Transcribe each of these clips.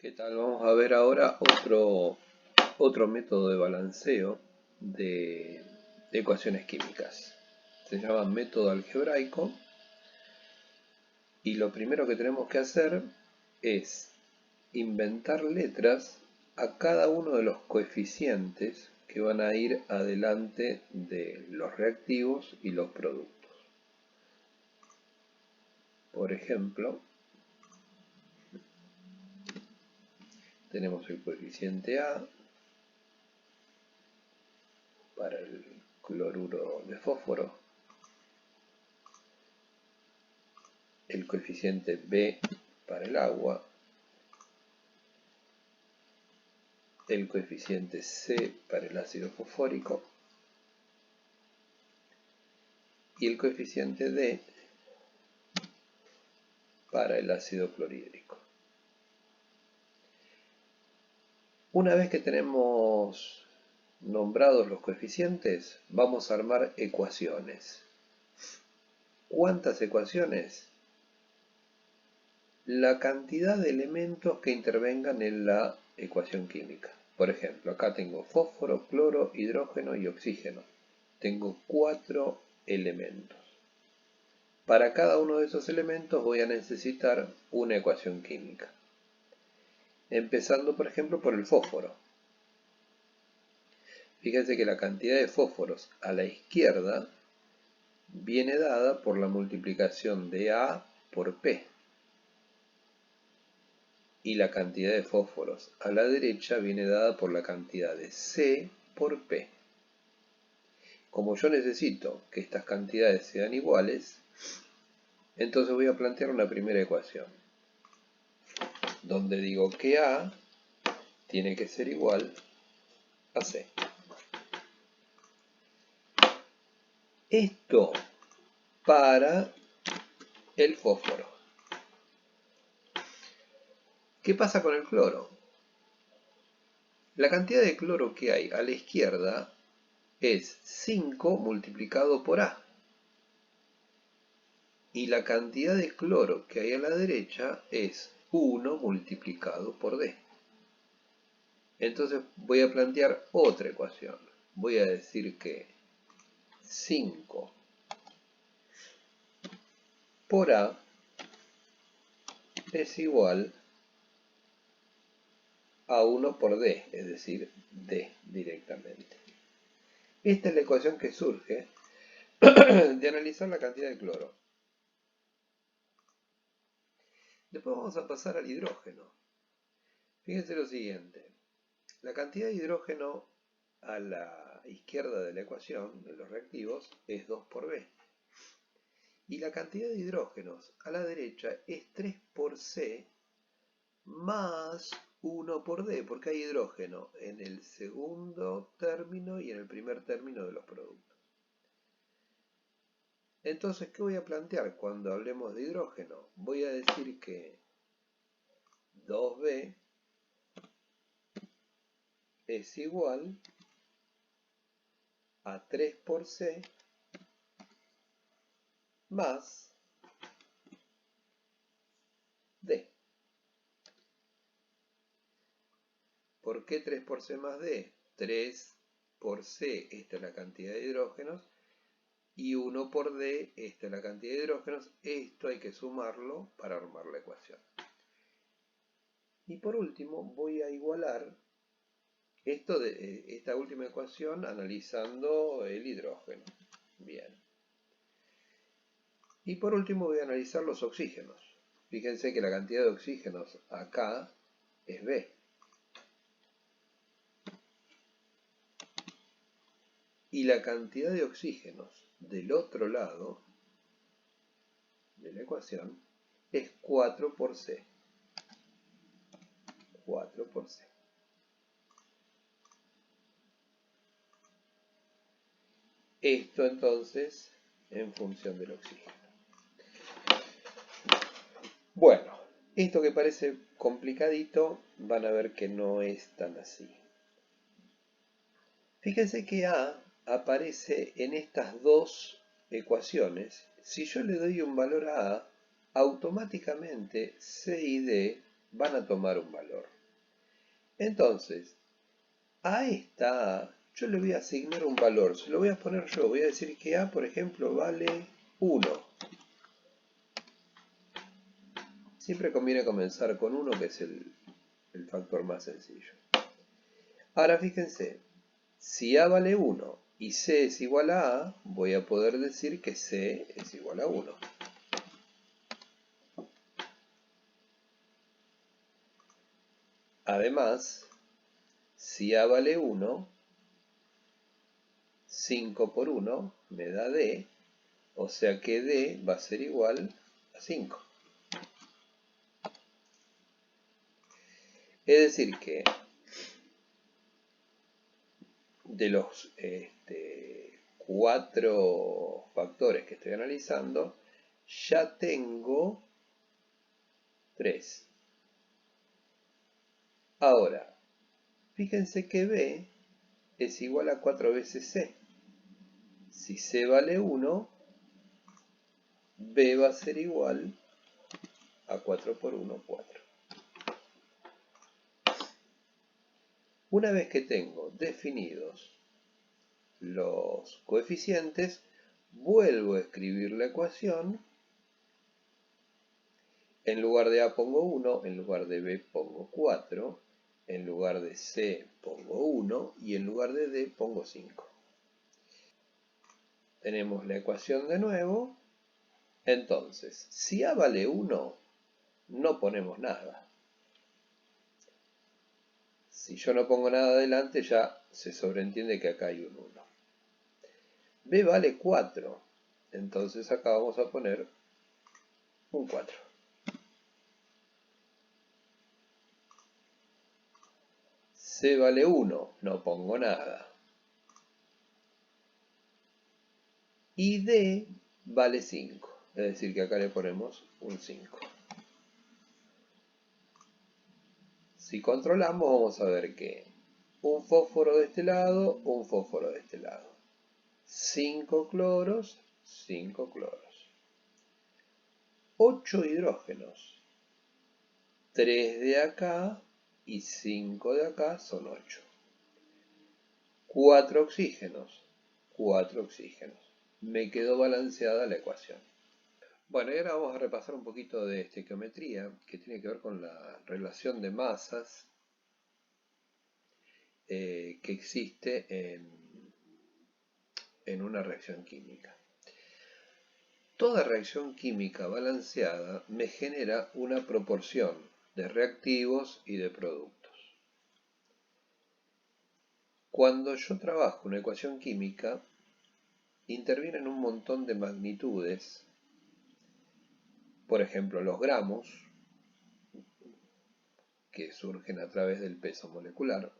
¿Qué tal? Vamos a ver ahora otro método de balanceo de ecuaciones químicas. Se llama método algebraico y lo primero que tenemos que hacer es inventar letras a cada uno de los coeficientes que van a ir adelante de los reactivos y los productos. Por ejemplo, tenemos el coeficiente A para el cloruro de fósforo, el coeficiente B para el agua, el coeficiente C para el ácido fosfórico y el coeficiente D para el ácido clorhídrico. Una vez que tenemos nombrados los coeficientes, vamos a armar ecuaciones. ¿Cuántas ecuaciones? La cantidad de elementos que intervengan en la ecuación química. Por ejemplo, acá tengo fósforo, cloro, hidrógeno y oxígeno. Tengo 4 elementos. Para cada uno de esos elementos voy a necesitar una ecuación química. Empezando, por ejemplo, por el fósforo. Fíjense que la cantidad de fósforos a la izquierda viene dada por la multiplicación de A por P. Y la cantidad de fósforos a la derecha viene dada por la cantidad de C por P. Como yo necesito que estas cantidades sean iguales, entonces voy a plantear una primera ecuación, donde digo que A tiene que ser igual a C. Esto para el fósforo. ¿Qué pasa con el cloro? La cantidad de cloro que hay a la izquierda es 5 multiplicado por A. Y la cantidad de cloro que hay a la derecha es 1 multiplicado por D. Entonces voy a plantear otra ecuación. Voy a decir que 5 por A es igual a 1 por D, es decir, D directamente. Esta es la ecuación que surge de analizar la cantidad de cloro. Después vamos a pasar al hidrógeno. Fíjense lo siguiente. La cantidad de hidrógeno a la izquierda de la ecuación de los reactivos es 2 por B. Y la cantidad de hidrógenos a la derecha es 3 por C más 1 por D, porque hay hidrógeno en el segundo término y en el primer término de los productos. Entonces, ¿qué voy a plantear cuando hablemos de hidrógeno? Voy a decir que 2B es igual a 3 por C más D. ¿Por qué 3 por C más D? 3 por C, esta es la cantidad de hidrógenos, y 1 por D, esta es la cantidad de hidrógenos. Esto hay que sumarlo para armar la ecuación. Y por último voy a igualar esta última ecuación analizando el hidrógeno. Bien. Y por último voy a analizar los oxígenos. Fíjense que la cantidad de oxígenos acá es B. Y la cantidad de oxígenos del otro lado de la ecuación es 4 por C. 4 por C. Esto entonces en función del oxígeno. Bueno, esto que parece complicadito, van a ver que no es tan así. Fíjense que A aparece en estas dos ecuaciones. Si yo le doy un valor a A, automáticamente C y D van a tomar un valor. Entonces, a esta A yo le voy a asignar un valor, se lo voy a poner yo, voy a decir que A, por ejemplo, vale 1. Siempre conviene comenzar con 1, que es el factor más sencillo. Ahora fíjense, si A vale 1 y C es igual a A, voy a poder decir que C es igual a 1. Además, si A vale 1, 5 por 1 me da D, o sea que D va a ser igual a 5. Es decir que de los 4 factores que estoy analizando, ya tengo 3. Ahora, fíjense que B es igual a 4 veces C. Si C vale 1, B va a ser igual a 4 por 1, 4. Una vez que tengo definidos los coeficientes, vuelvo a escribir la ecuación. En lugar de A pongo 1, en lugar de B pongo 4, en lugar de C pongo 1 y en lugar de D pongo 5. Tenemos la ecuación de nuevo. Entonces, si A vale 1, no ponemos nada. Si yo no pongo nada adelante, ya se sobreentiende que acá hay un 1. B vale 4, entonces acá vamos a poner un 4. C vale 1, no pongo nada. Y D vale 5, es decir que acá le ponemos un 5. Si controlamos vamos a ver que un fósforo de este lado, un fósforo de este lado. 5 cloros, 5 cloros. 8 hidrógenos. 3 de acá y 5 de acá son 8. 4 oxígenos, 4 oxígenos. Me quedó balanceada la ecuación. Bueno, y ahora vamos a repasar un poquito de estequiometría, que tiene que ver con la relación de masas que existe en una reacción química. Toda reacción química balanceada me genera una proporción de reactivos y de productos. Cuando yo trabajo una ecuación química, intervienen un montón de magnitudes, por ejemplo los gramos, que surgen a través del peso molecular,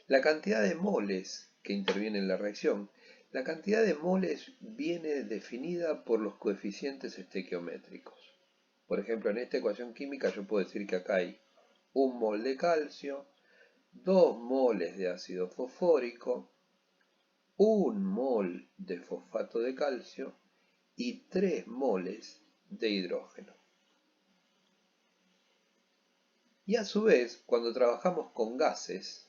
la cantidad de moles que interviene en la reacción. La cantidad de moles viene definida por los coeficientes estequiométricos. Por ejemplo, en esta ecuación química yo puedo decir que acá hay 1 mol de calcio, 2 moles de ácido fosfórico, 1 mol de fosfato de calcio y 3 moles de hidrógeno. Y a su vez, cuando trabajamos con gases,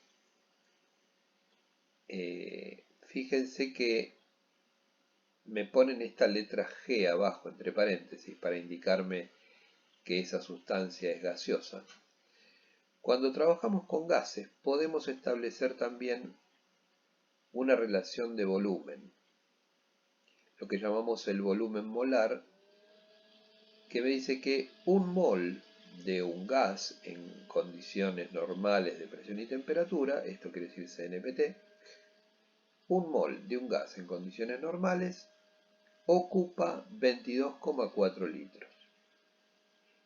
fíjense que me ponen esta letra G abajo entre paréntesis para indicarme que esa sustancia es gaseosa. Cuando trabajamos con gases podemos establecer también una relación de volumen, lo que llamamos el volumen molar, que me dice que 1 mol de un gas en condiciones normales de presión y temperatura, esto quiere decir CNPT, 1 mol de un gas en condiciones normales ocupa 22,4 litros.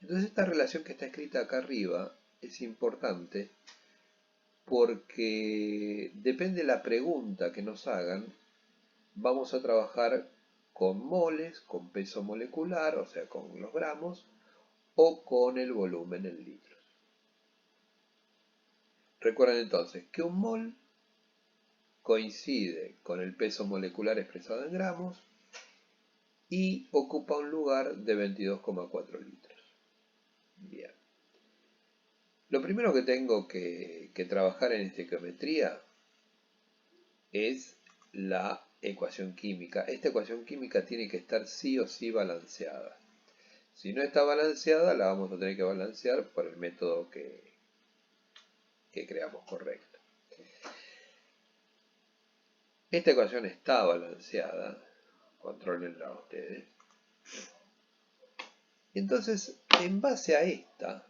Entonces esta relación que está escrita acá arriba es importante porque depende de la pregunta que nos hagan, vamos a trabajar con moles, con peso molecular, o sea, con los gramos, o con el volumen en litros. Recuerden entonces que 1 mol coincide con el peso molecular expresado en gramos y ocupa un lugar de 22,4 litros. Bien. Lo primero que tengo que trabajar en estequiometría es la ecuación química. Esta ecuación química tiene que estar sí o sí balanceada. Si no está balanceada, la vamos a tener que balancear por el método que creamos correcto. Esta ecuación está balanceada, controlenla ustedes. Entonces, en base a esta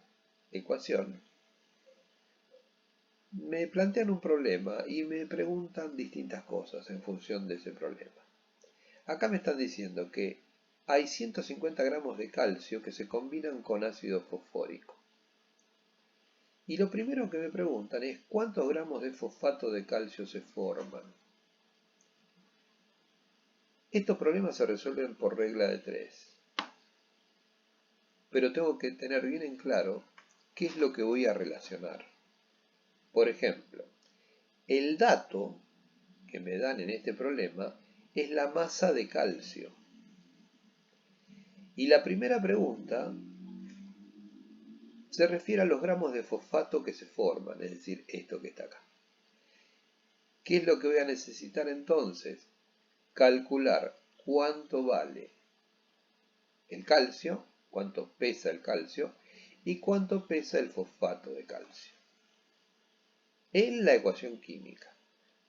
ecuación, me plantean un problema y me preguntan distintas cosas en función de ese problema. Acá me están diciendo que hay 150 gramos de calcio que se combinan con ácido fosfórico. Y lo primero que me preguntan es cuántos gramos de fosfato de calcio se forman. Estos problemas se resuelven por regla de 3. Pero tengo que tener bien en claro qué es lo que voy a relacionar. Por ejemplo, el dato que me dan en este problema es la masa de calcio. Y la primera pregunta se refiere a los gramos de fosfato que se forman, es decir, esto que está acá. ¿Qué es lo que voy a necesitar entonces? Calcular cuánto vale el calcio, cuánto pesa el calcio y cuánto pesa el fosfato de calcio en la ecuación química.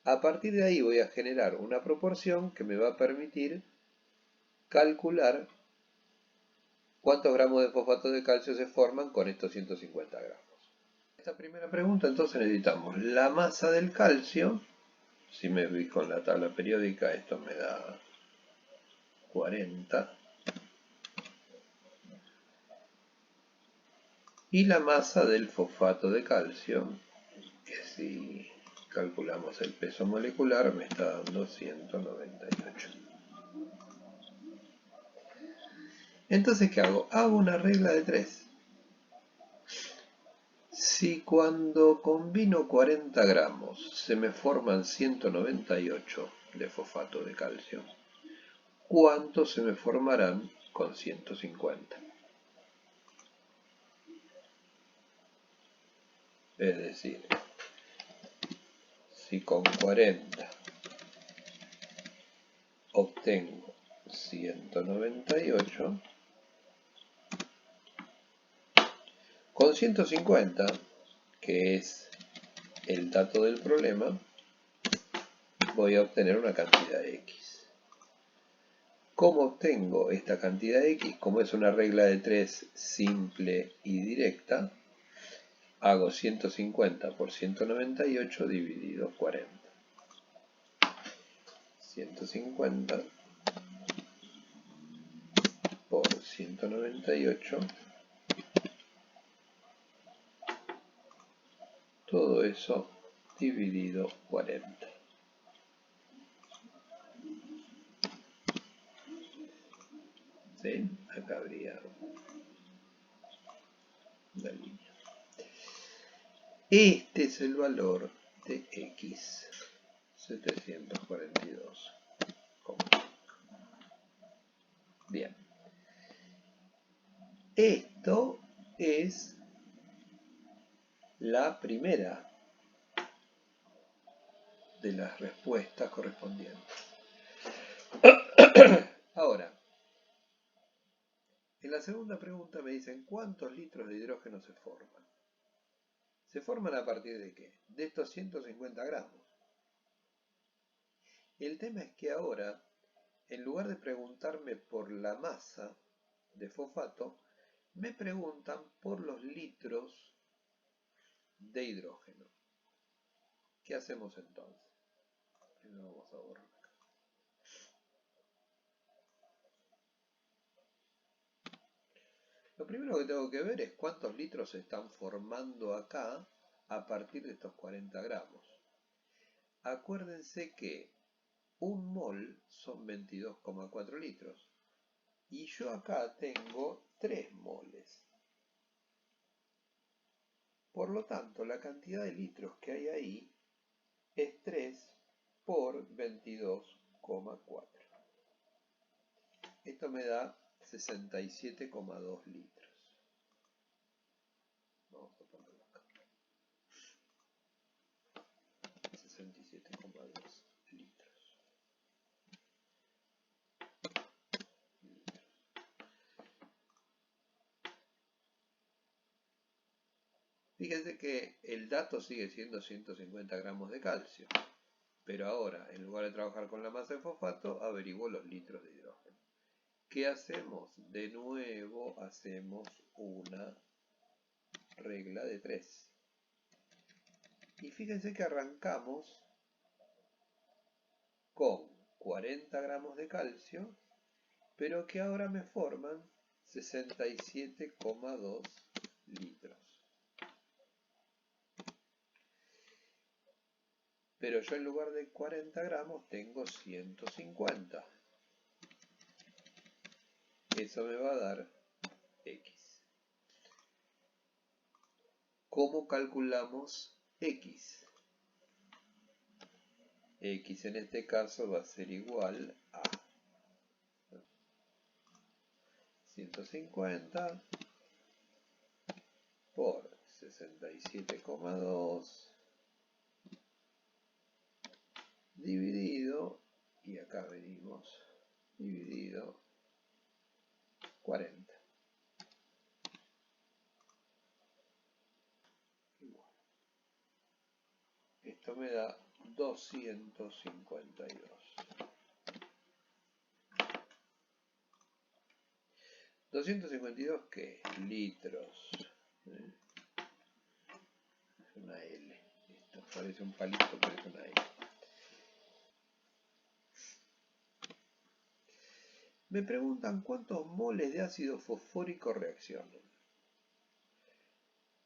A partir de ahí voy a generar una proporción que me va a permitir calcular cuántos gramos de fosfato de calcio se forman con estos 150 gramos. Esta primera pregunta, entonces necesitamos la masa del calcio. Si me fijo en la tabla periódica, esto me da 40. Y la masa del fosfato de calcio, que si calculamos el peso molecular me está dando 198. Entonces, ¿qué hago? Hago una regla de 3. Si cuando combino 40 gramos se me forman 198 de fosfato de calcio, ¿cuántos se me formarán con 150? Es decir, si con 40 obtengo 198, con 150, que es el dato del problema, voy a obtener una cantidad X. ¿Cómo obtengo esta cantidad X? Como es una regla de 3 simple y directa, hago 150 por 198 dividido 40. 150 por 198. Todo eso dividido 40. ¿Sí? Acá habría una línea. Este es el valor de X. 742. Bien. Esto es la primera de las respuestas correspondientes. Ahora, en la segunda pregunta me dicen ¿cuántos litros de hidrógeno se forman? ¿Se forman a partir de qué? De estos 150 gramos. El tema es que ahora, en lugar de preguntarme por la masa de fosfato, me preguntan por los litros de hidrógeno. ¿Qué hacemos entonces? Primero vamos a borrar acá. Lo primero que tengo que ver es cuántos litros se están formando acá a partir de estos 40 gramos. Acuérdense que un mol son 22,4 litros. Y yo acá tengo 3 moles. Por lo tanto, la cantidad de litros que hay ahí es 3 por 22,4. Esto me da 67,2 litros. Vamos a ponerlo acá. 67,2 litros. Fíjense que el dato sigue siendo 150 gramos de calcio, pero ahora, en lugar de trabajar con la masa de fosfato, averiguo los litros de hidrógeno. ¿Qué hacemos? De nuevo hacemos una regla de 3. Y fíjense que arrancamos con 40 gramos de calcio, pero que ahora me forman 67,2 litros. Pero yo en lugar de 40 gramos tengo 150. Eso me va a dar X. ¿Cómo calculamos X? X en este caso va a ser igual a 150 por 67,2 dividido, y acá venimos, dividido 40. Igual. Esto me da 252. 252, ¿qué? Litros. Es una L. Esto parece un palito, pero es una L. Me preguntan cuántos moles de ácido fosfórico reaccionan.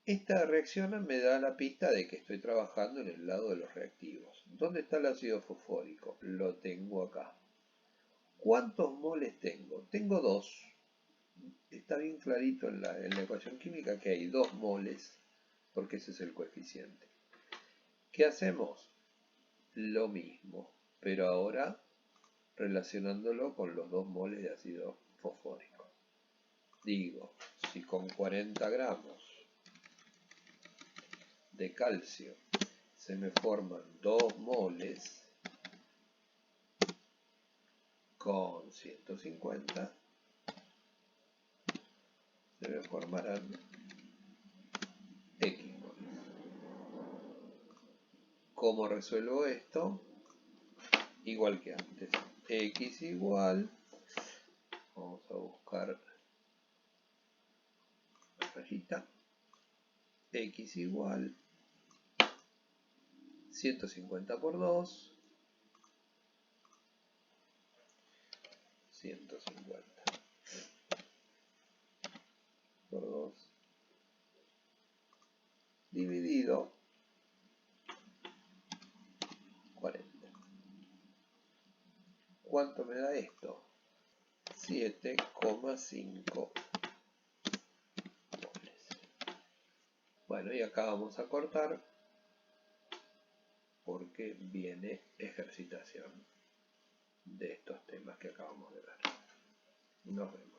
Esta reacción me da la pista de que estoy trabajando en el lado de los reactivos. ¿Dónde está el ácido fosfórico? Lo tengo acá. ¿Cuántos moles tengo? Tengo 2. Está bien clarito en la ecuación química que hay 2 moles, porque ese es el coeficiente. ¿Qué hacemos? Lo mismo, pero ahora relacionándolo con los 2 moles de ácido fosfórico. Digo, si con 40 gramos de calcio se me forman 2 moles, con 150 se me formarán X moles. ¿Cómo resuelvo esto? Igual que antes. X igual, vamos a buscar la rayita, X igual 150 por 2, 150 por 2 dividido 40. ¿Cuánto me da esto? 7,5 moles. Bueno, y acá vamos a cortar porque viene ejercitación de estos temas que acabamos de ver. Nos vemos.